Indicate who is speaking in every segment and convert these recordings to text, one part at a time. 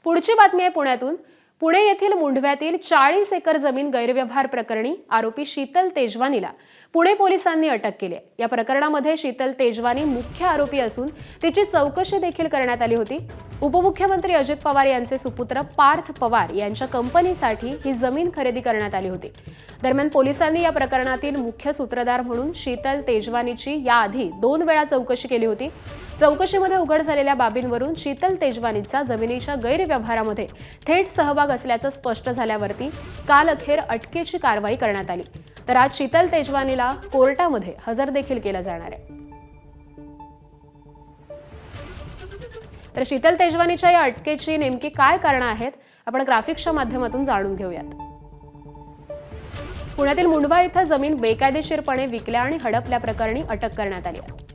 Speaker 1: पुढची बातमी आहे पुण्यातून। पुणे येथील मुंढव्यातील 40 एकर जमीन गैरव्यवहार प्रकरणी आरोपी शीतल तेजवानीला पुणे पोलिसांनी अटक केली आहे। या प्रकरणामध्ये शीतल तेजवानी मुख्य आरोपी असून तिची चौकशी देखील करण्यात आली होती। उपमुख्यमंत्री अजित पवार यांचे सुपुत्र पार्थ पवार यांच्या कंपनीसाठी ही जमीन खरेदी करण्यात आली होती। दरम्यान पोलिसांनी या प्रकरणातील मुख्य सूत्रधार म्हणून शीतल तेजवानीची याआधी 2 वेळा चौकशी केली होती। चौकशीमध्ये उघड झालेल्या बाबींवरून शीतल तेजवानीचा जमिनीच्या गैरव्यवहारामध्ये थेट सहभाग असल्याचं स्पष्ट झाल्यावरती काल अखेर अटकेची कारवाई करण्यात आली। तर आज शीतल तेजवानीला कोर्टामध्ये हजर देखील केलं जाणार आहे। तर शीतल तेजवानीच्या या अटकेची नेमकी काय कारणं आहेत आपण ग्राफिक्सच्या माध्यमातून जाणून घेऊयात। पुण्यातील मुंढवा इथं जमीन बेकायदेशीरपणे विकल्या आणि हडपल्या प्रकरणी अटक करण्यात आली आहे।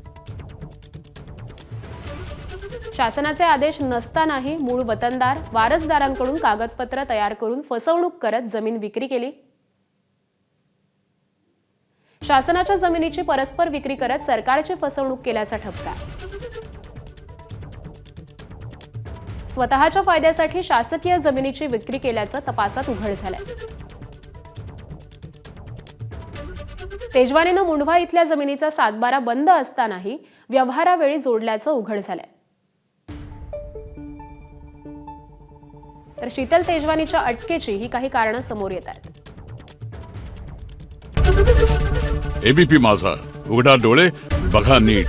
Speaker 1: शासनाचे आदेश नसतानाही मूळ वतनदार वारसदारांकडून कागदपत्र तयार करून फसवणूक करत जमीन विक्री केली। शासनाच्या जमिनीची परस्पर विक्री करत सरकारची फसवणूक केल्याचा ठपका। स्वतःच्या फायद्यासाठी शासकीय जमिनीची विक्री केल्याचं तपासात उघड झालंय। तेजवानीनं मुंढवा इथल्या जमिनीचा सातबारा बंद असतानाही व्यवहारावेळी जोडल्याचं उघड झालंय। तर शीतल तेजवानीच्या अटकेची ही काही कारणं समोर येत आहेत।
Speaker 2: एबीपी माझा, उघडा डोळे बघा नीट।